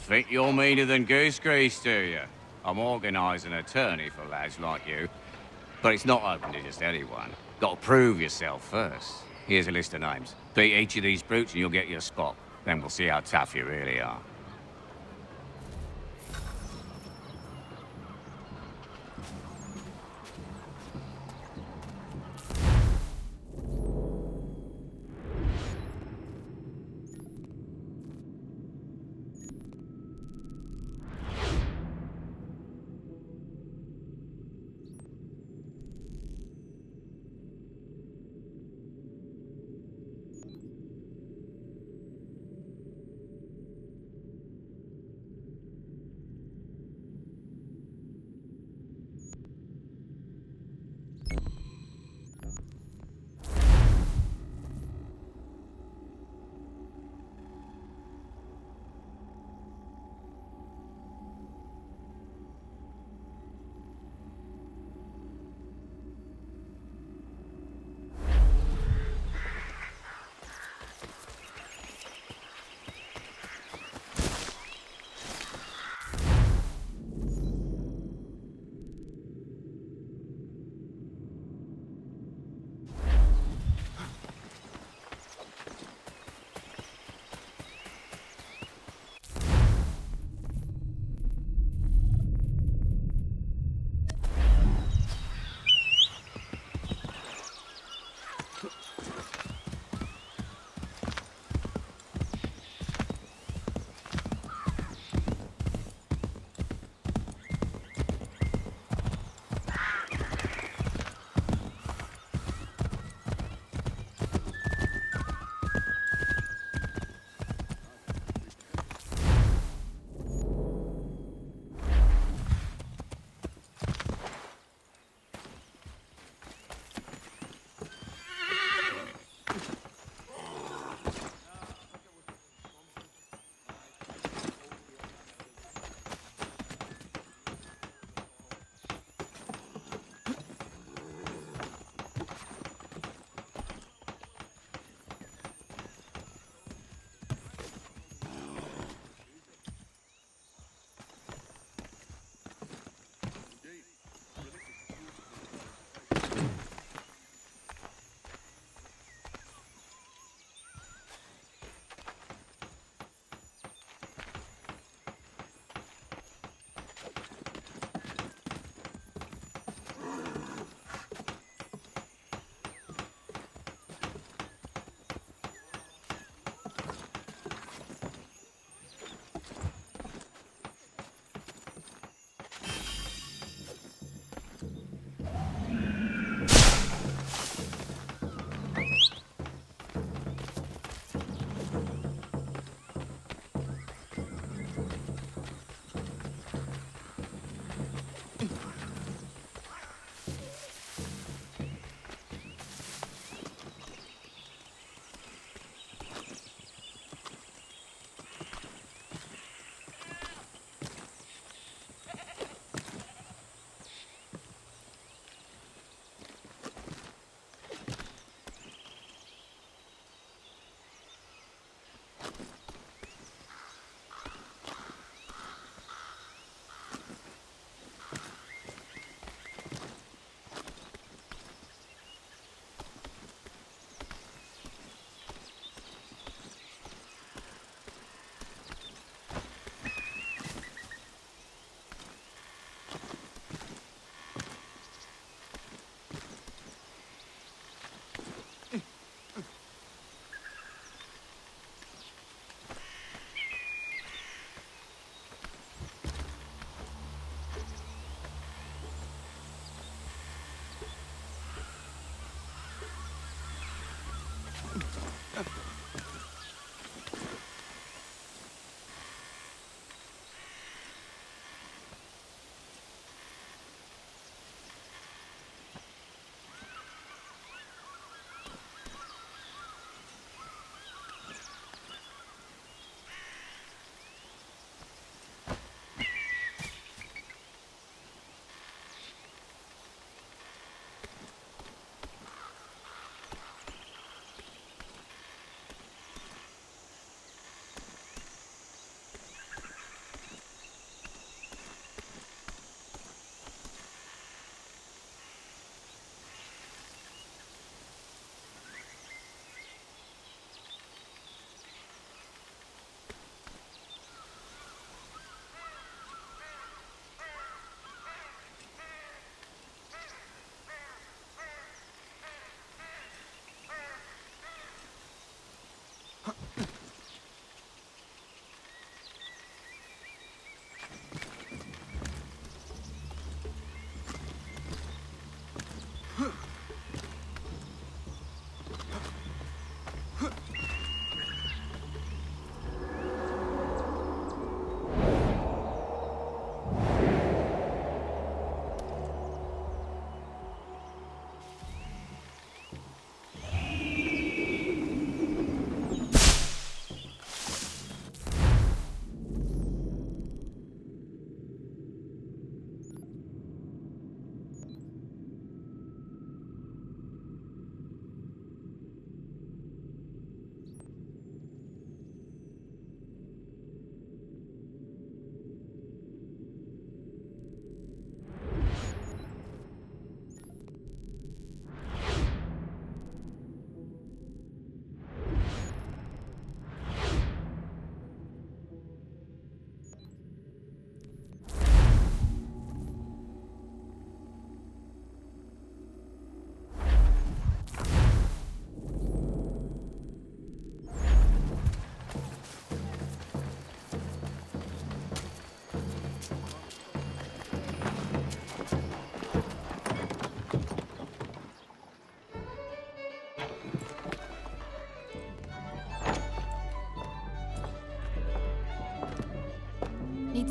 Think you're meaner than goose grease, do you? I'm organising an attorney for lads like you. But it's not open to just anyone. Got to prove yourself first. Here's a list of names. Beat each of these brutes and you'll get your spot. Then we'll see how tough you really are.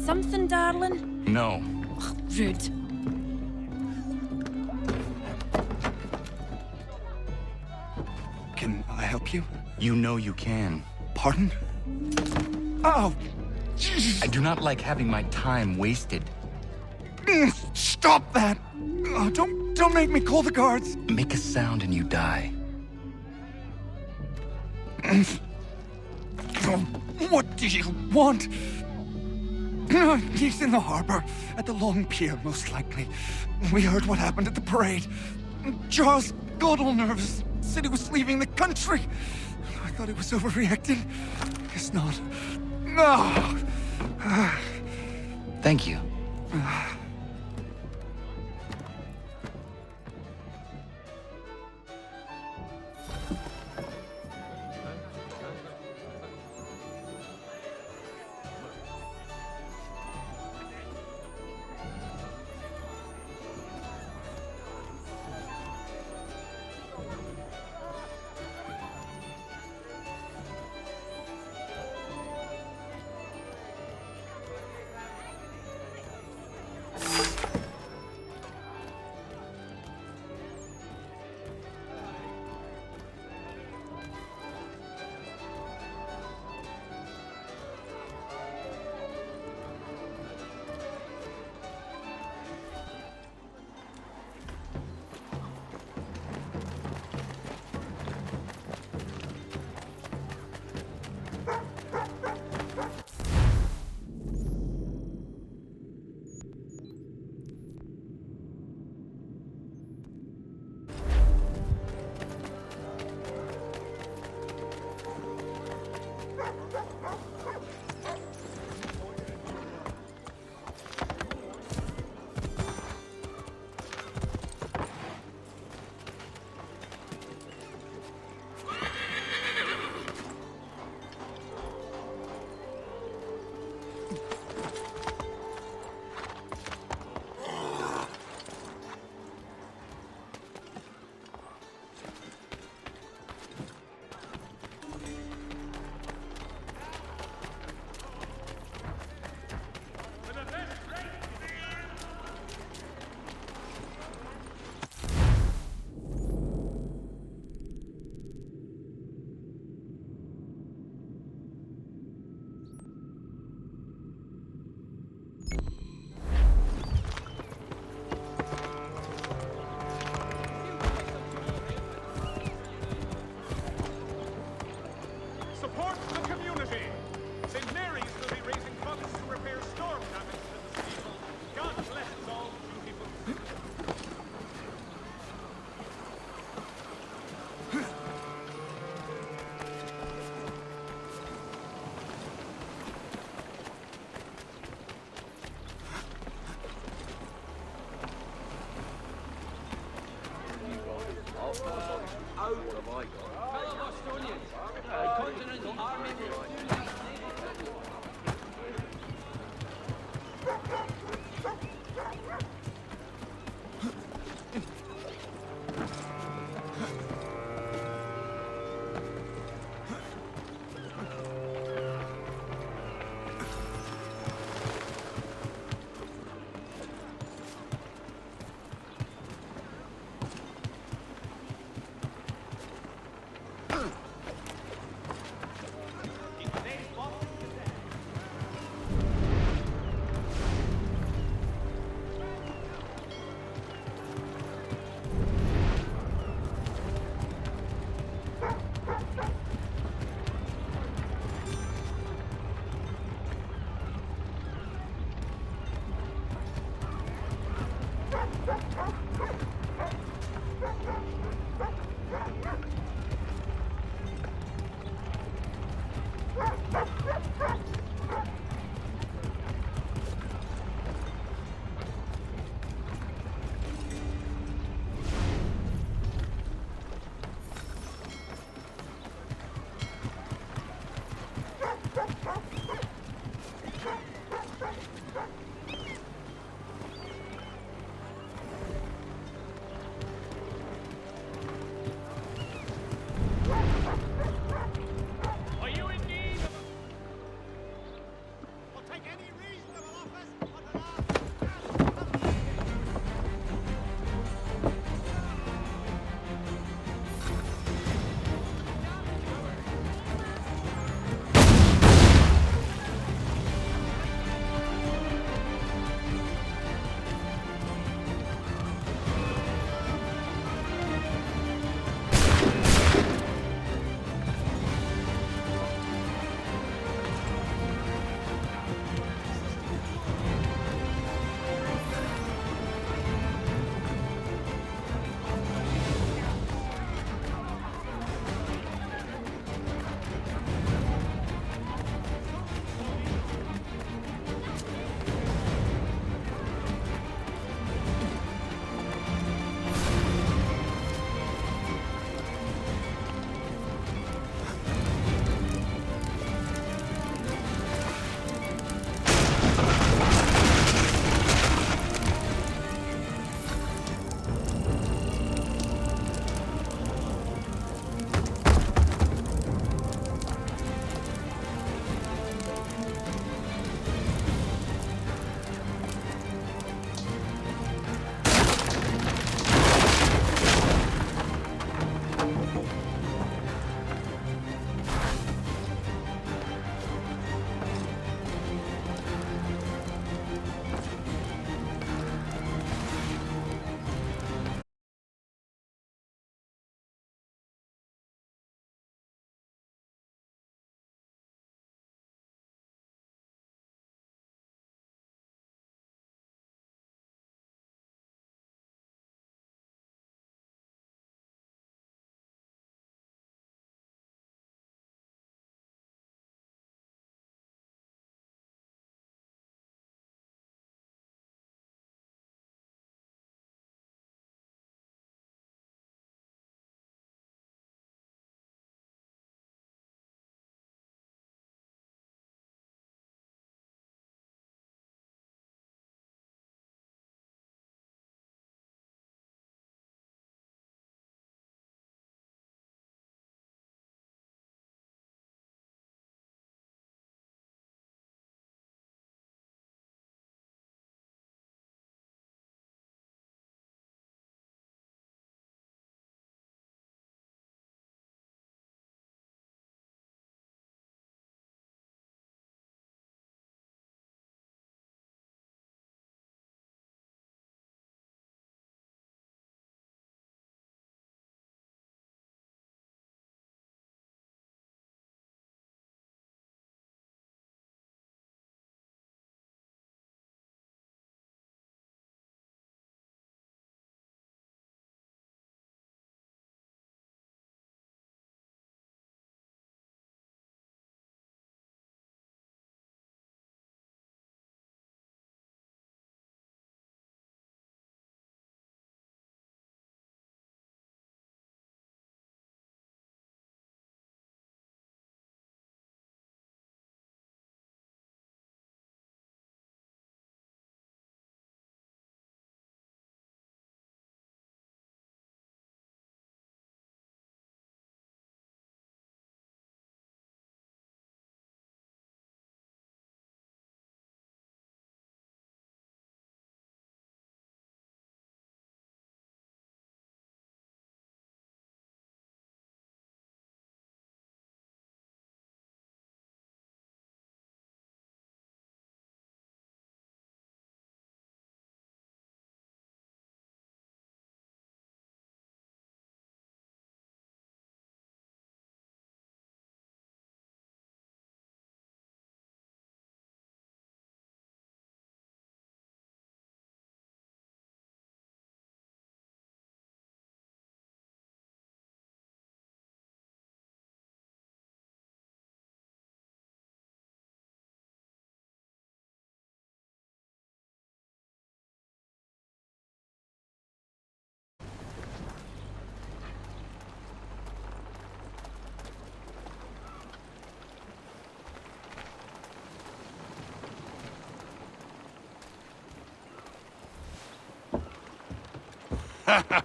something, darling? No. Ugh, rude. Can I help you? You know you can. Pardon? Oh, I do not like having my time wasted. stop that! Oh, don't make me call the guards. Make a sound and you die. What do you want? He's in the harbor, at the Long Pier, most likely. We heard what happened at the parade. Charles got all nervous, said he was leaving the country. I thought he was overreacting. Guess not. No. Thank you.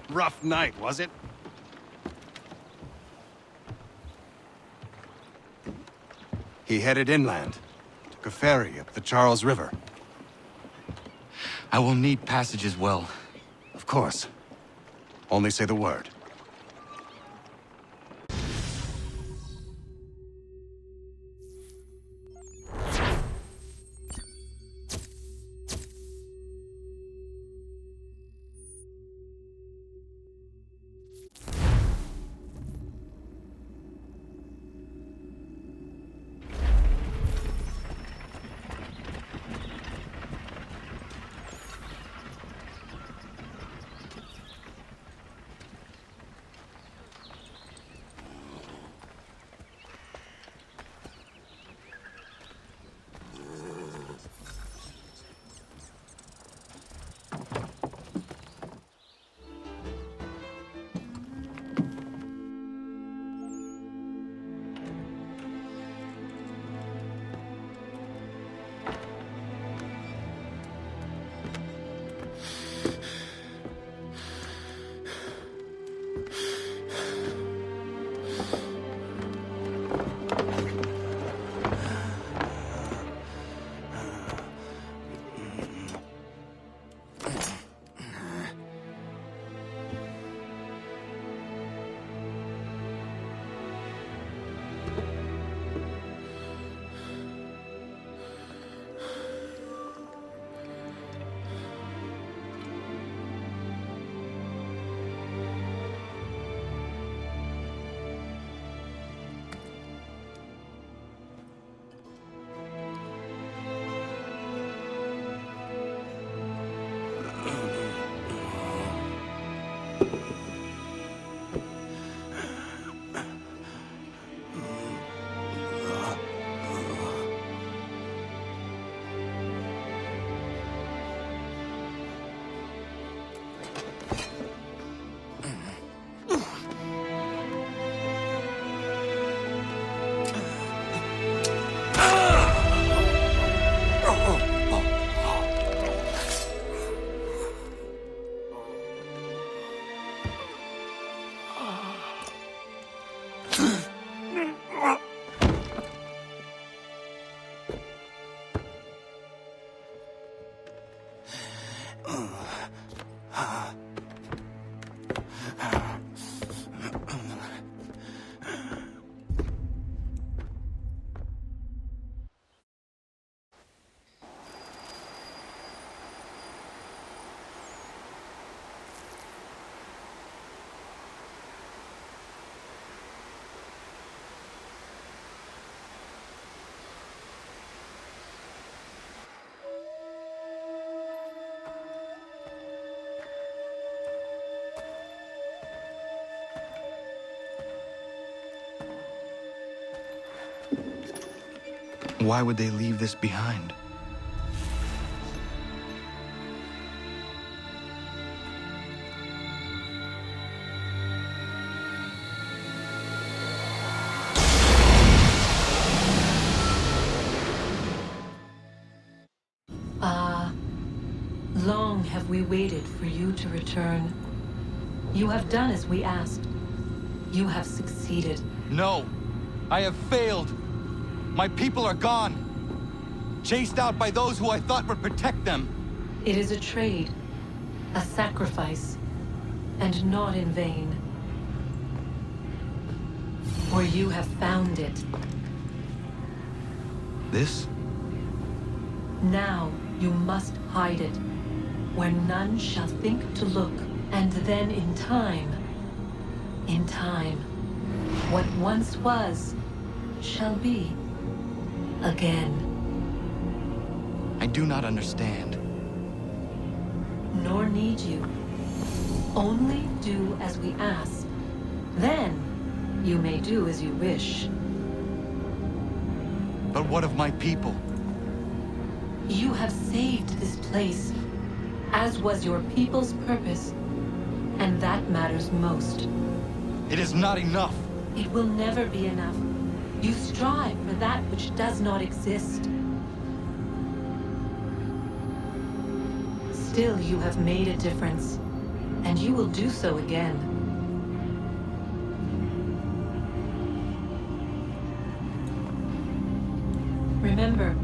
Rough night, was it? He headed inland. Took a ferry up the Charles River. I will need passage as well. Of course. Only say the word. Why would they leave this behind? Long have we waited for you to return. You have done as we asked. You have succeeded. No! I have failed! My people are gone! Chased out by those who I thought would protect them! It is a trade, a sacrifice, and not in vain. For you have found it. This? Now you must hide it, where none shall think to look, and then in time, what once was, shall be again. I do not understand. Nor need you. Only do as we ask. Then, you may do as you wish. But what of my people? You have saved this place, as was your people's purpose, and that matters most. It is not enough! It will never be enough. You strive for that which does not exist. Still, you have made a difference. and you will do so again. Remember,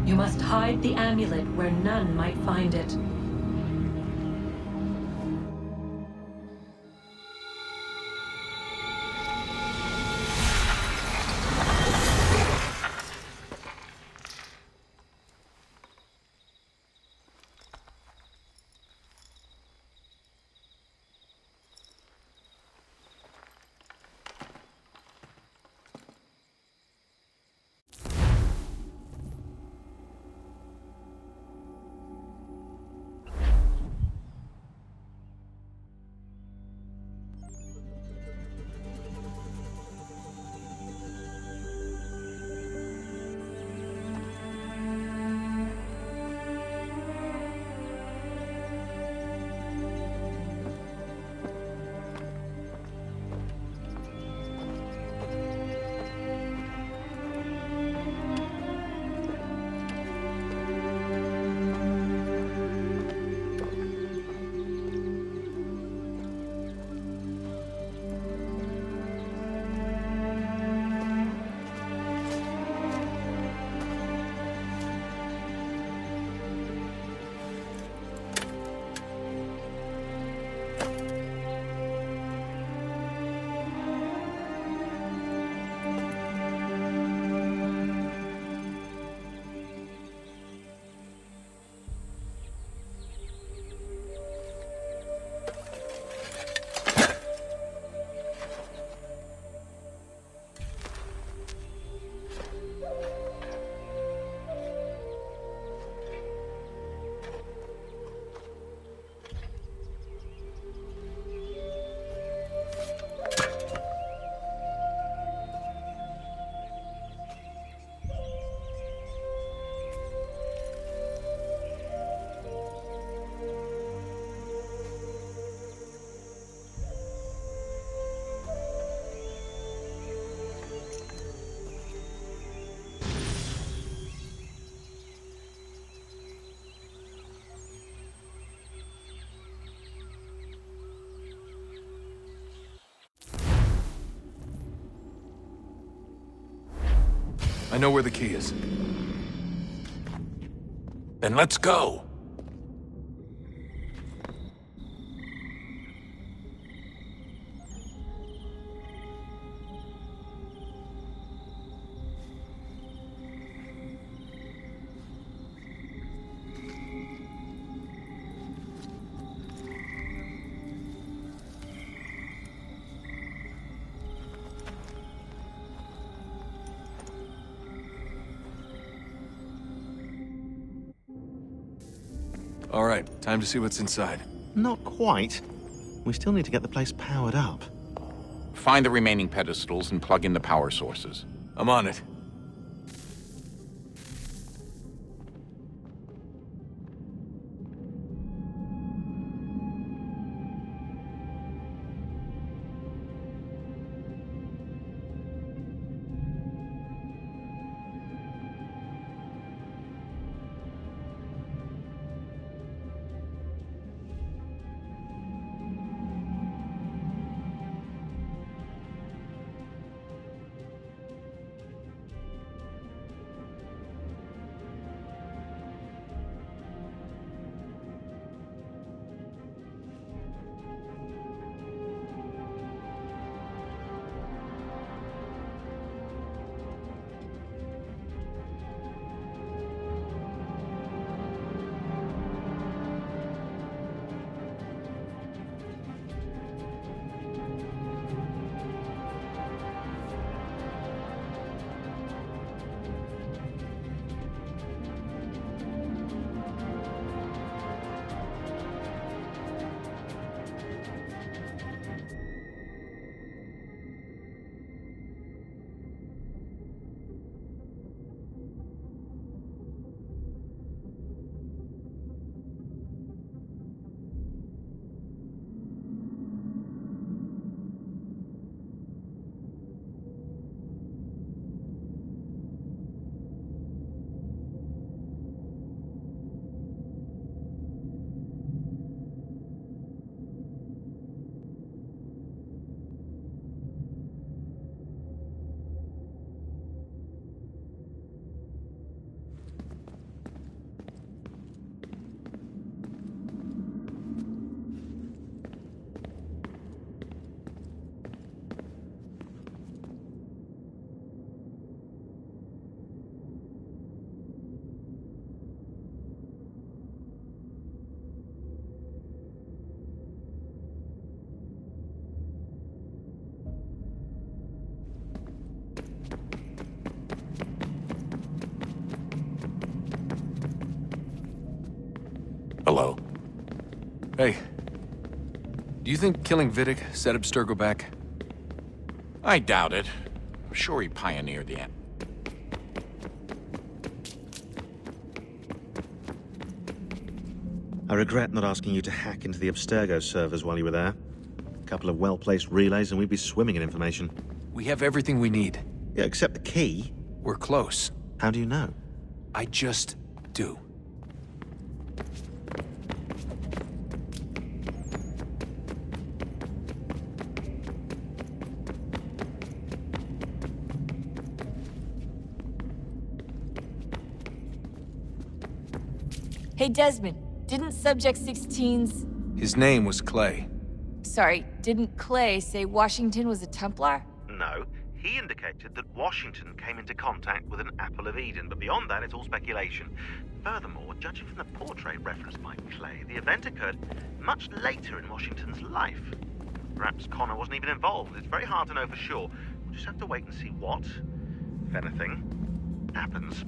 you must hide the amulet where none might find it. I know where the key is. Then let's go! All right, time to see what's inside. Not quite. We still need to get the place powered up. Find the remaining pedestals and plug in the power sources. I'm on it. Hey, do you think killing Vidic set Abstergo back? I doubt it. I'm sure he pioneered the end. I regret not asking you to hack into the Abstergo servers while you were there. A couple of well-placed relays and we'd be swimming in information. We have everything we need. Yeah, except the key. We're close. How do you know? I just do. Hey, Desmond, didn't Subject 16's... His name was Clay. Sorry, didn't Clay say Washington was a Templar? No. He indicated that Washington came into contact with an Apple of Eden, but beyond that, it's all speculation. Furthermore, judging from the portrait referenced by Clay, the event occurred much later in Washington's life. Perhaps Connor wasn't even involved. It's very hard to know for sure. We'll just have to wait and see what, if anything, happens.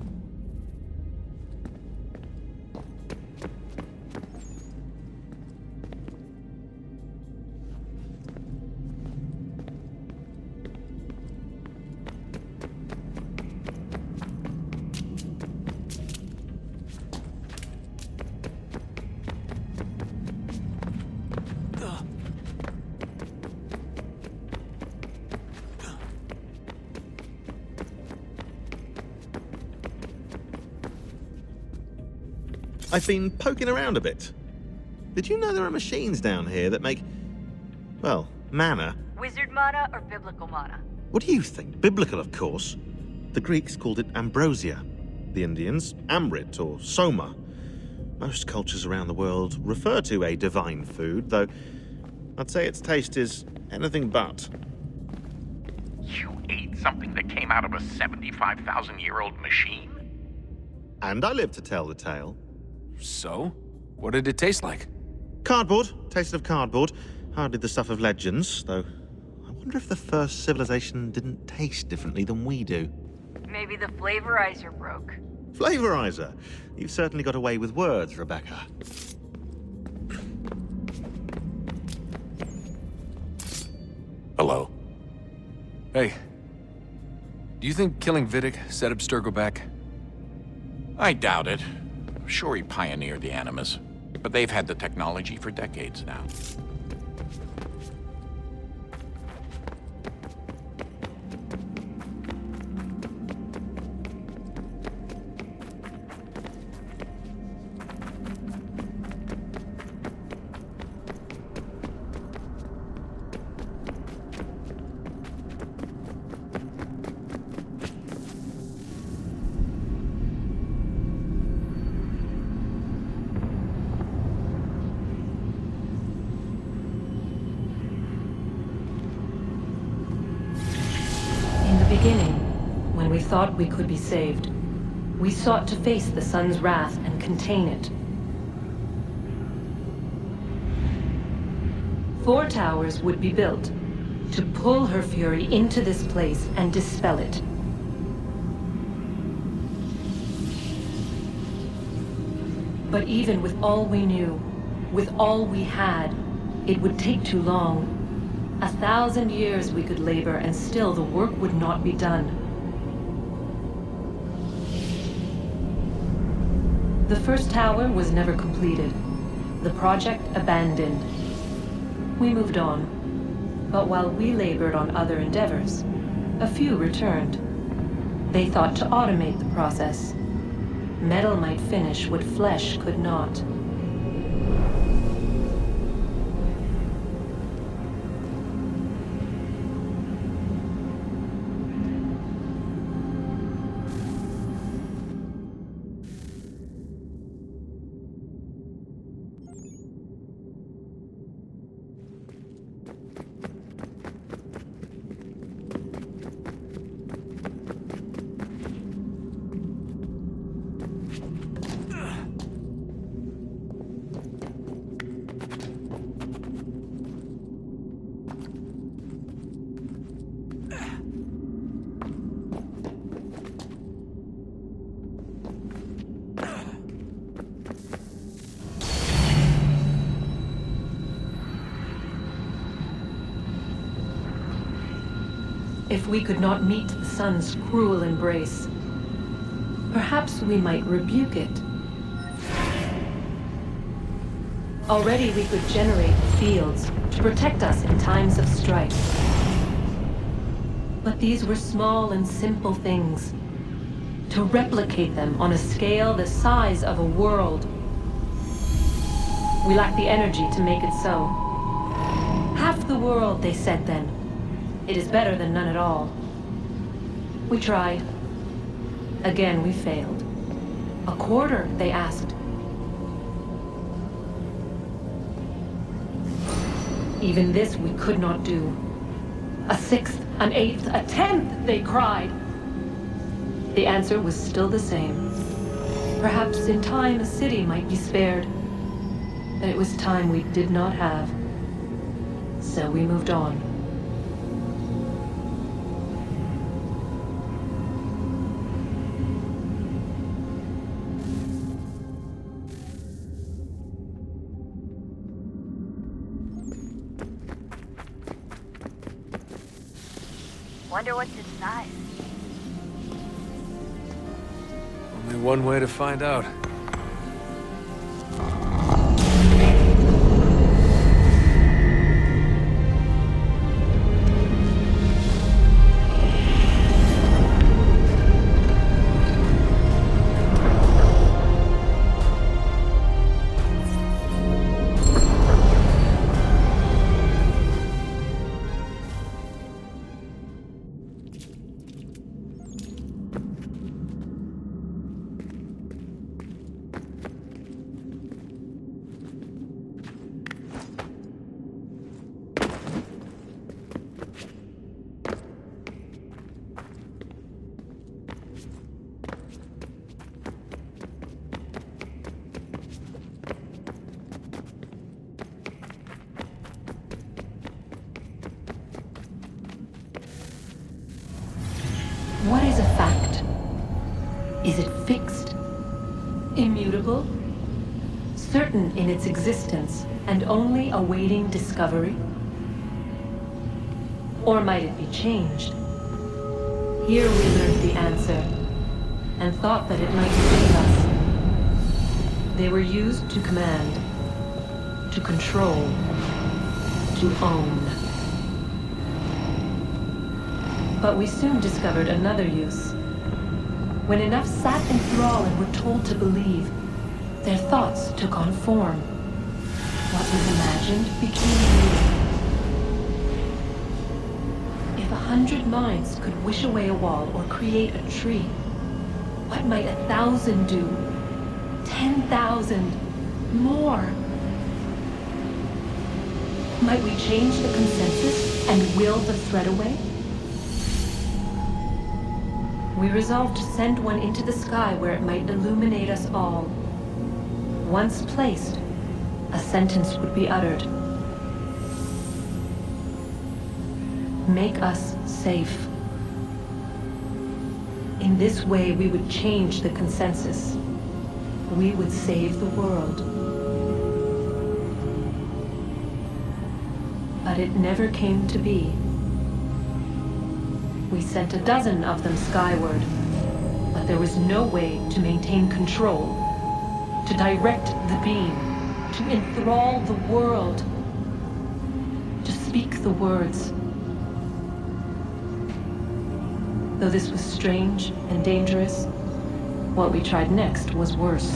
I've been poking around a bit. Did you know there are machines down here that make, well, mana? Wizard mana or biblical mana? What do you think? Biblical, of course. The Greeks called it ambrosia. The Indians, amrit or soma. Most cultures around the world refer to a divine food, though I'd say its taste is anything but. You ate something that came out of a 75,000-year-old machine? And I live to tell the tale. So? What did it taste like? Cardboard. Tasted of cardboard. Hardly the stuff of legends, though I wonder if the first civilization didn't taste differently than we do. Maybe the flavorizer broke. Flavorizer. You've certainly got away with words, Rebecca. Hello. Hey, do you think killing Vidic set Abstergo back? I doubt it. I'm sure he pioneered the Animus. But they've had the technology for decades now. When we thought we could be saved, we sought to face the sun's wrath and contain it. 4 towers would be built to pull her fury into this place and dispel it. But even with all we knew, with all we had, it would take too long. 1,000 years we could labor and still the work would not be done. The first tower was never completed. The project abandoned. We moved on. But while we labored on other endeavors, a few returned. They thought to automate the process. Metal might finish what flesh could not. If we could not meet the sun's cruel embrace, perhaps we might rebuke it. Already we could generate fields to protect us in times of strife. But these were small and simple things. To replicate them on a scale the size of a world, we lack the energy to make it so. Half the world, they said then. It is better than none at all. We tried. Again, we failed. A quarter, they asked. Even this we could not do. A sixth, an eighth, a tenth, they cried. The answer was still the same. Perhaps in time a city might be spared. But it was time we did not have. So we moved on. Wonder what's inside. Only one way to find out. What is a fact? Is it fixed? Immutable? Certain in its existence and only awaiting discovery? Or might it be changed? Here we learned the answer, and thought that it might save us. They were used to command, to control, to own. But we soon discovered another use. When enough sat in thrall and were told to believe, their thoughts took on form. What was imagined became real. If 100 minds could wish away a wall or create a tree, what might 1,000 do? 10,000? More? Might we change the consensus and will the thread away? We resolved to send one into the sky where it might illuminate us all. Once placed, a sentence would be uttered. Make us safe. In this way, we would change the consensus. We would save the world. But it never came to be. We sent a dozen of them skyward, but there was no way to maintain control, to direct the beam, to enthrall the world, to speak the words. Though this was strange and dangerous, what we tried next was worse.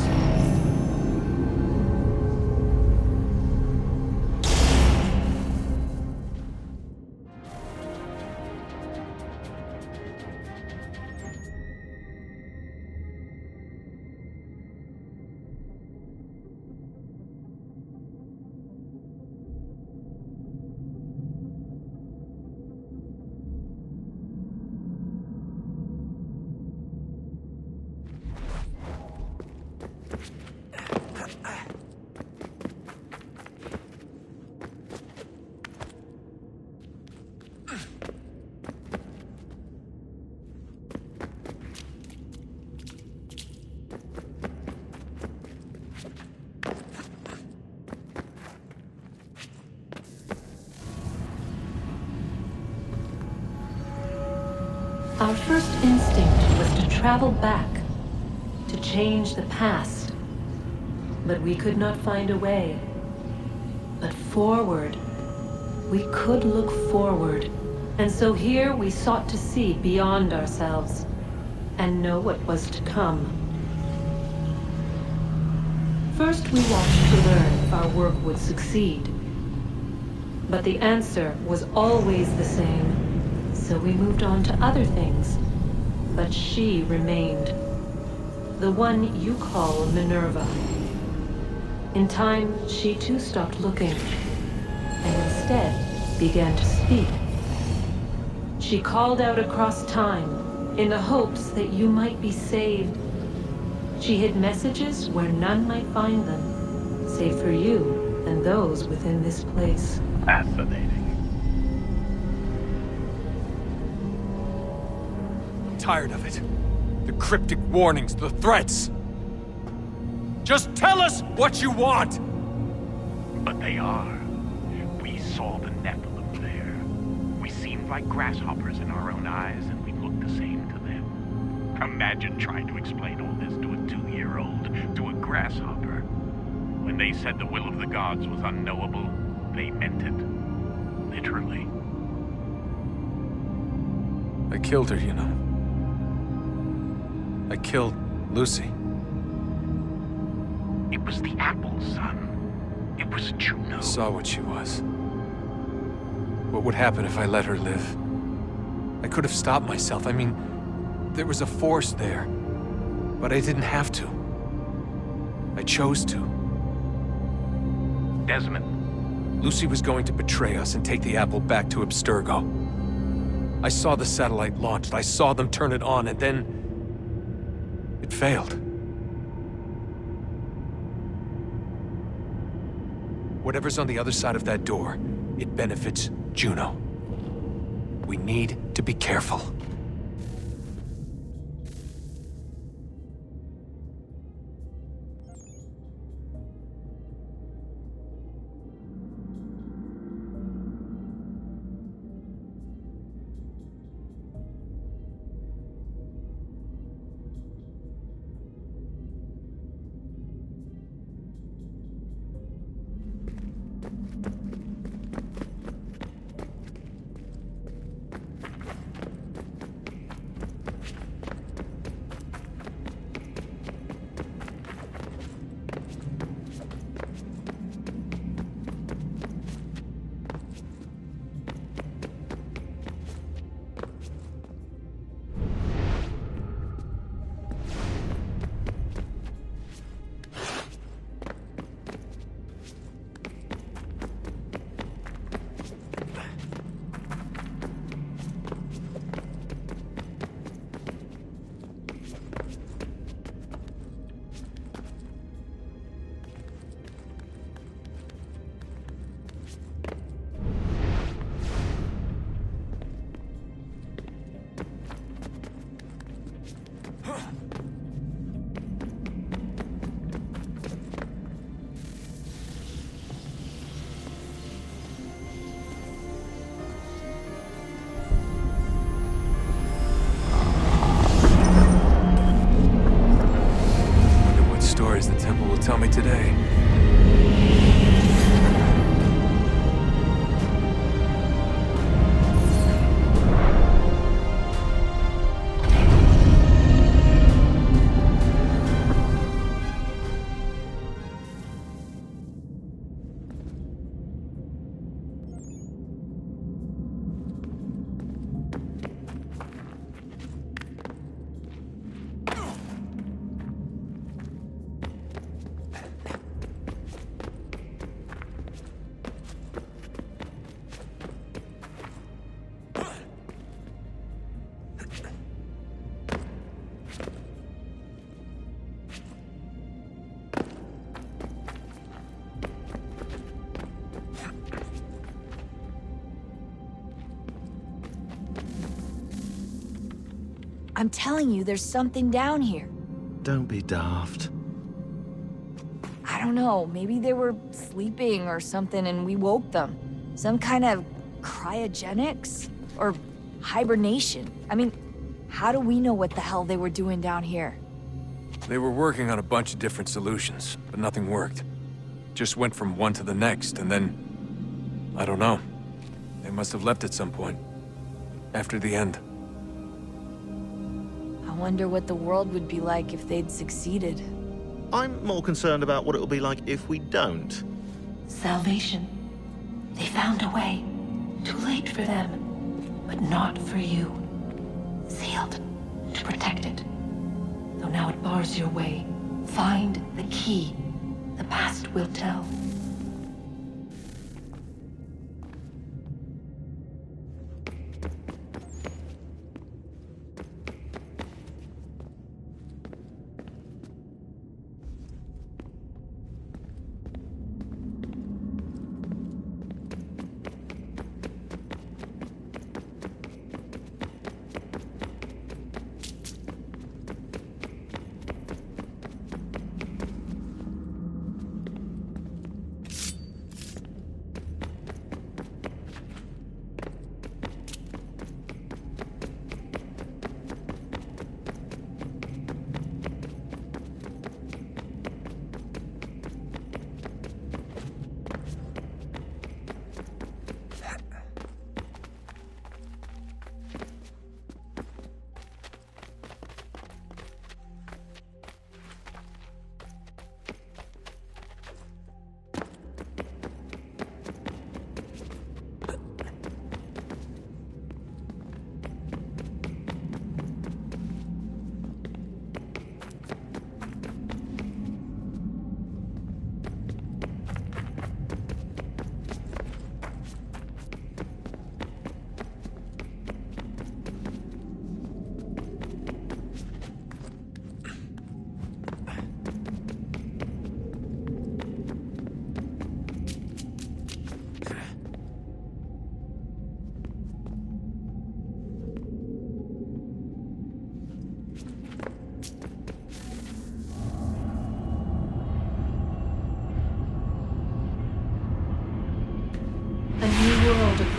Our first instinct was to travel back, to change the past. But we could not find a way. But forward, we could look forward. And so here we sought to see beyond ourselves and know what was to come. First, we watched to learn if our work would succeed. But the answer was always the same. So we moved on to other things. But she remained. The one you call Minerva. In time, she too stopped looking, and instead began to speak. She called out across time, in the hopes that you might be saved. She hid messages where none might find them, save for you and those within this place. Fascinating. Tired of it. The cryptic warnings, the threats. Just tell us what you want! But they are. We saw the Nephilim there. We seemed like grasshoppers in our own eyes, and we looked the same to them. Imagine trying to explain all this to a 2-year-old, to a grasshopper. When they said the will of the gods was unknowable, they meant it. Literally. I killed her, you know. I killed Lucy. It was the apple, son. It was Juno. I saw what she was. What would happen if I let her live? I could have stopped myself. I mean, there was a force there. But I didn't have to. I chose to. Desmond. Lucy was going to betray us and take the apple back to Abstergo. I saw the satellite launched. I saw them turn it on, and then it failed. Whatever's on the other side of that door, it benefits Juno. We need to be careful. Tell me today. I'm telling you, there's something down here. Don't be daft. I don't know, maybe they were sleeping or something and we woke them. Some kind of cryogenics? Or hibernation. I mean, How do we know what the hell they were doing down here? They were working on a bunch of different solutions, but nothing worked. Just went from one to the next, and then... I don't know. They must have left at some point. After the end. I wonder what the world would be like if they'd succeeded. I'm more concerned about what it'll be like if we don't. Salvation. They found a way. Too late for them, but not for you. Sealed to protect it. Though now it bars your way. Find the key. The past will tell.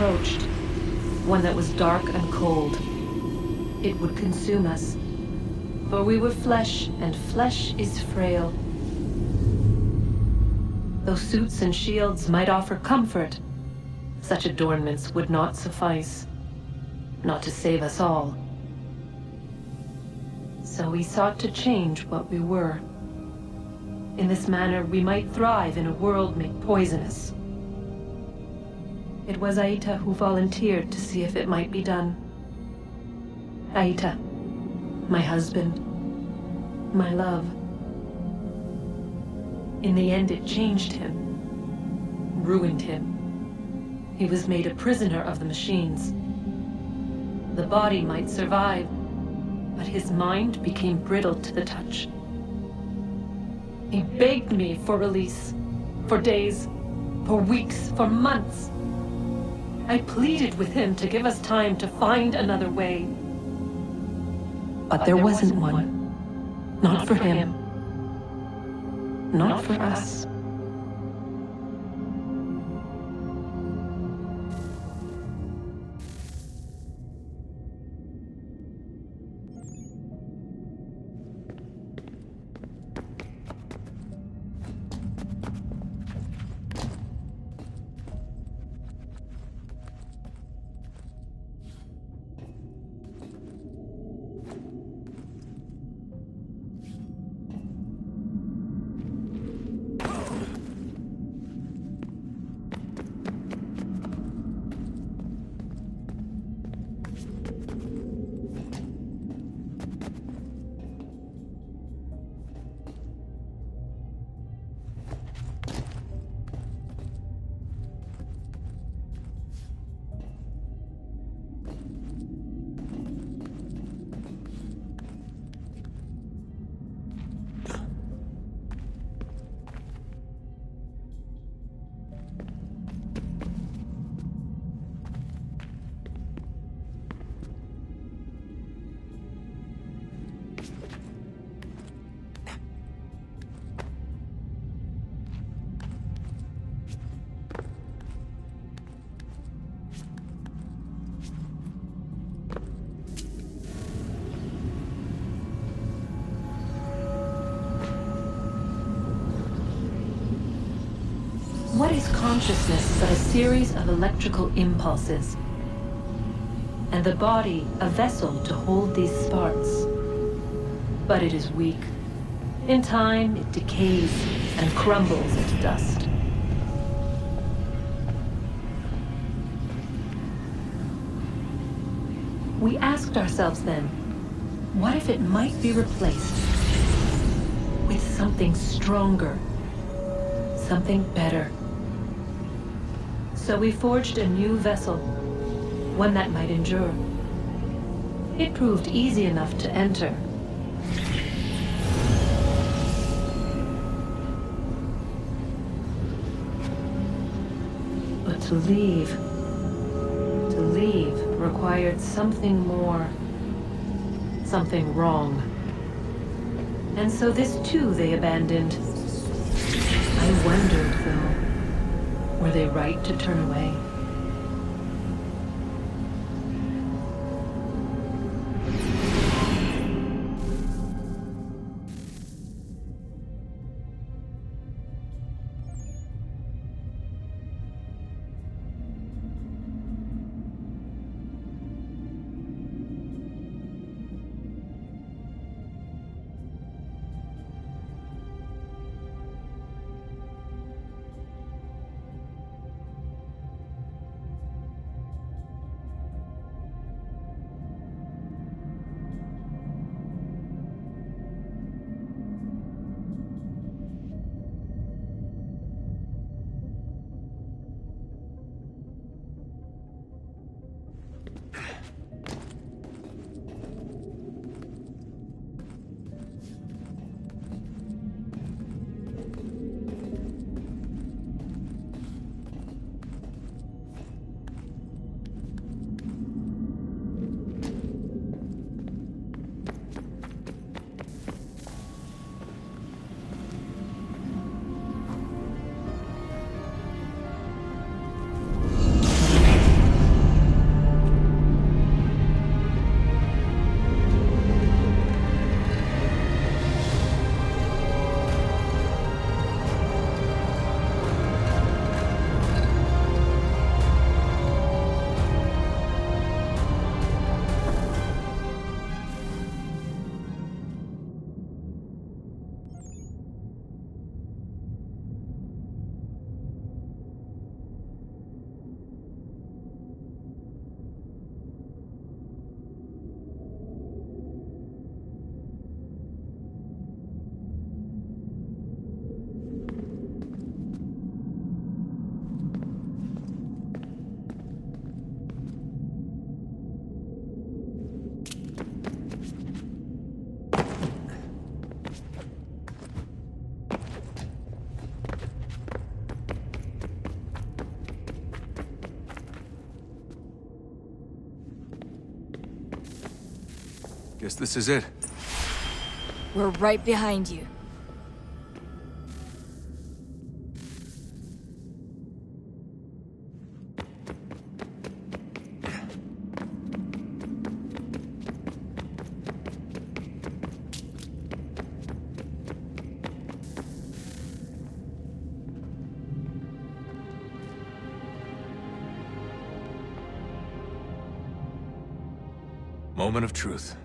Approached. One that was dark and cold. It would consume us. For we were flesh, and flesh is frail. Though suits and shields might offer comfort, such adornments would not suffice. Not to save us all. So we sought to change what we were. In this manner, we might thrive in a world made poisonous. It was Aita who volunteered to see if it might be done. Aita, my husband, my love. In the end, it changed him, ruined him. He was made a prisoner of the machines. The body might survive, but his mind became brittle to the touch. He begged me for release, for days, for weeks, for months. I pleaded with him to give us time to find another way. But there wasn't one. Not for him. Not for us. body's consciousness but a series of electrical impulses, and the body a vessel to hold these sparks. But it is weak. In time, it decays and crumbles into dust. We asked ourselves then, what if it might be replaced with something stronger, something better? So we forged a new vessel, one that might endure. It proved easy enough to enter. But to leave required something more, something wrong. And so this too they abandoned. I wondered, though, were they right to turn away? Guess this is it. We're right behind you. Moment of truth.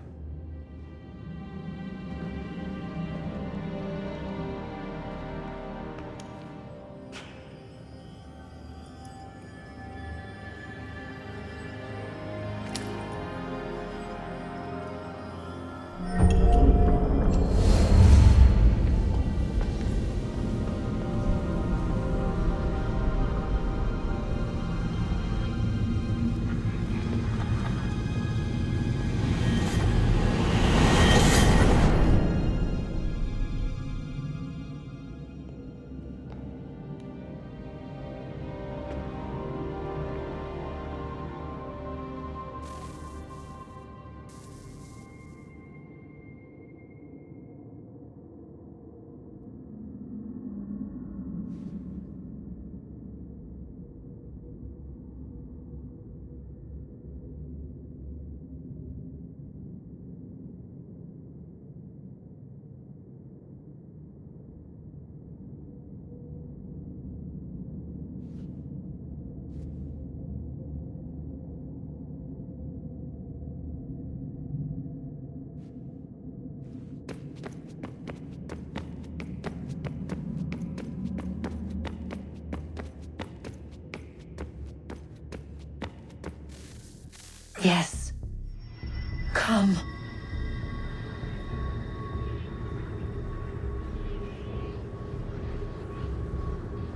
Yes. Come.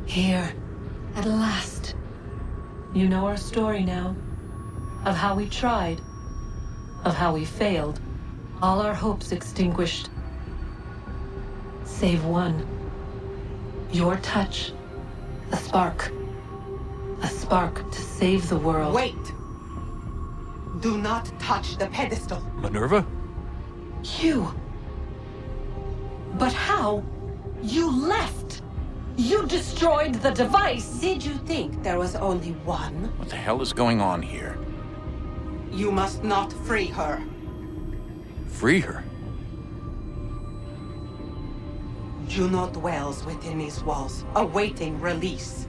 Here, at last. You know our story now. Of how we tried. Of how we failed. All our hopes extinguished. Save one. Your touch. A spark. A spark to save the world. Wait! Do not touch the pedestal. Minerva? You. But how? You left! You destroyed the device! Did you think there was only one? What the hell is going on here? You must not free her. Free her? Juno dwells within these walls, awaiting release.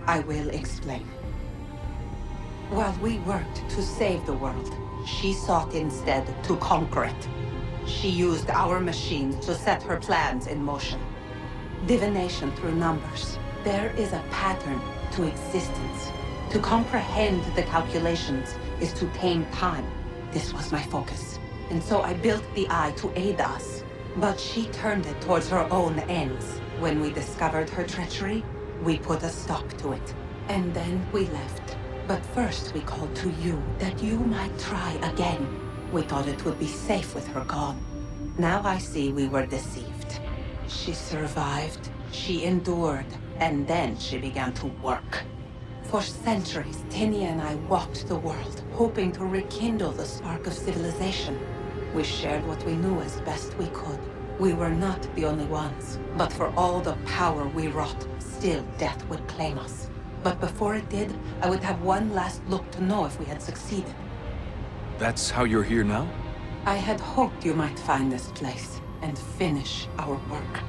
I will explain. While we worked to save the world, she sought instead to conquer it. She used our machines to set her plans in motion. Divination through numbers. There is a pattern to existence. To comprehend the calculations is to tame time. This was my focus. And so I built the eye to aid us. But she turned it towards her own ends. When we discovered her treachery, we put a stop to it. And then we left. But first we called to you, that you might try again. We thought it would be safe with her gone. Now I see we were deceived. She survived, she endured, and then she began to work. For centuries, Tinia and I walked the world, hoping to rekindle the spark of civilization. We shared what we knew as best we could. We were not the only ones, but for all the power we wrought, still death would claim us. But before it did, I would have one last look to know if we had succeeded. That's how you're here now? I had hoped you might find this place and finish our work.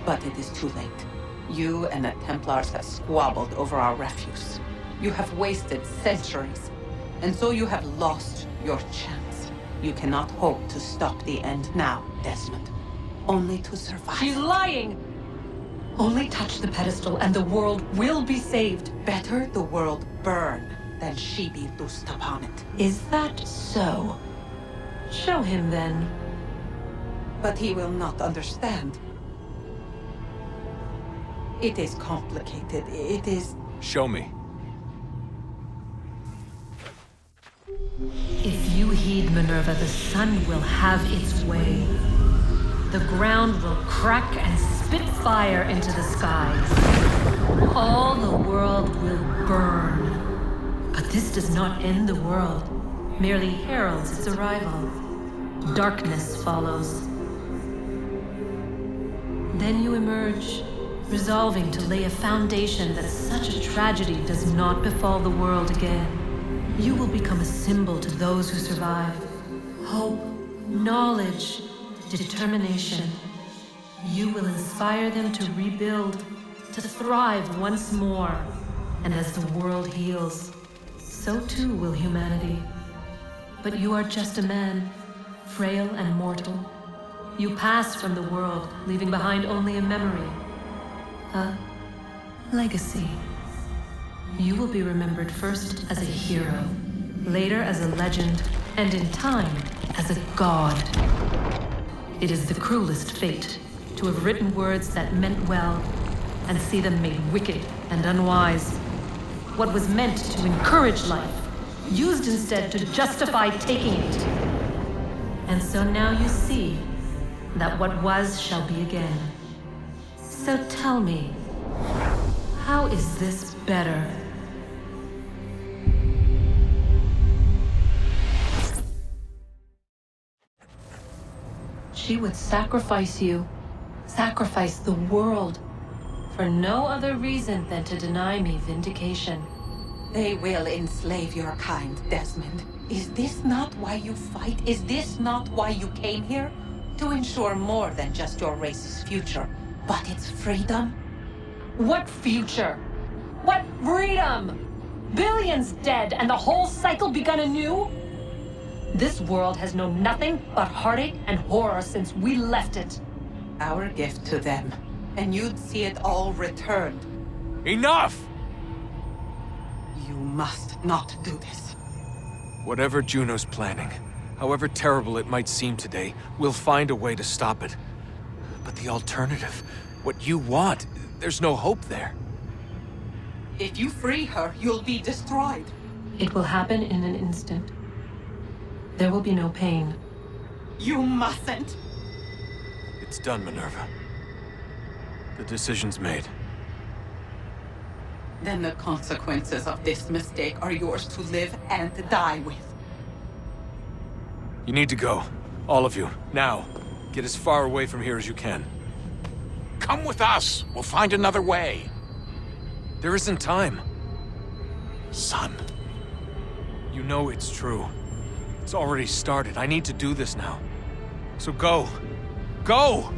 But it is too late. You and the Templars have squabbled over our refuse. You have wasted centuries, and so you have lost your chance. You cannot hope to stop the end now, Desmond. Only to survive. She's lying! Only touch the pedestal and the world will be saved. Better the world burn than she be loosed upon it. Is that so? Show him then. But he will not understand. It is complicated. It is... Show me. If you heed Minerva, the sun will have its way. The ground will crack and spit fire into the skies. All the world will burn. But this does not end the world, merely heralds its arrival. Darkness follows. Then you emerge, resolving to lay a foundation that such a tragedy does not befall the world again. You will become a symbol to those who survive. Hope, knowledge, determination. You will inspire them to rebuild, to thrive once more. And as the world heals, so too will humanity. But you are just a man, frail and mortal. You pass from the world, leaving behind only a memory. A legacy. You will be remembered first as a hero, later as a legend, and in time, as a god. It is the cruelest fate, to have written words that meant well, and see them made wicked and unwise. What was meant to encourage life, used instead to justify taking it. And so now you see that what was shall be again. So tell me, how is this better? She would sacrifice you, sacrifice the world, for no other reason than to deny me vindication. They will enslave your kind, Desmond. Is this not why you fight? Is this not why you came here? To ensure more than just your race's future, but its freedom? What future? What freedom? Billions dead and the whole cycle begun anew? This world has known nothing but heartache and horror since we left it. Our gift to them, and you'd see it all returned. Enough! You must not do this. Whatever Juno's planning, however terrible it might seem today, we'll find a way to stop it. But the alternative, what you want, there's no hope there. If you free her, you'll be destroyed. It will happen in an instant. There will be no pain. You mustn't. It's done, Minerva. The decision's made. Then the consequences of this mistake are yours to live and die with. You need to go. All of you. Now. Get as far away from here as you can. Come with us. We'll find another way. There isn't time. Son. You know it's true. It's already started. I need to do this now. So go. Go!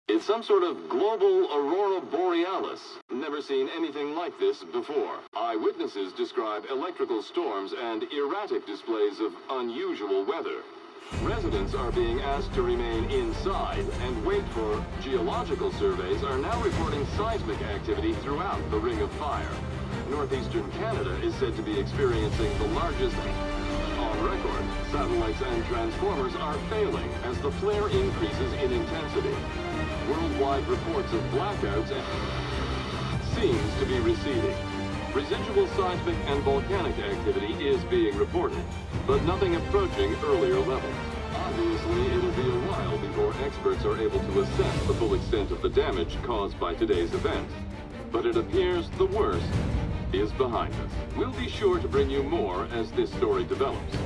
It's some sort of global aurora borealis. Never seen anything like this before. Eyewitnesses describe electrical storms and erratic displays of unusual weather. Residents are being asked to remain inside and wait for geological surveys are now reporting seismic activity throughout the Ring of Fire. Northeastern Canada is said to be experiencing the largest on record. Satellites and transformers are failing as the flare increases in intensity. Worldwide reports of blackouts seems to be receding. Residual seismic and volcanic activity is being reported, but nothing approaching earlier levels. Obviously, it'll be a while before experts are able to assess the full extent of the damage caused by today's event. But it appears the worst is behind us. We'll be sure to bring you more as this story develops.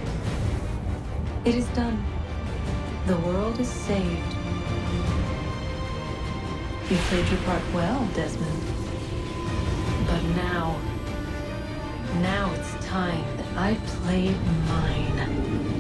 It is done. The world is saved. You played your part well, Desmond. But now it's time that I played mine.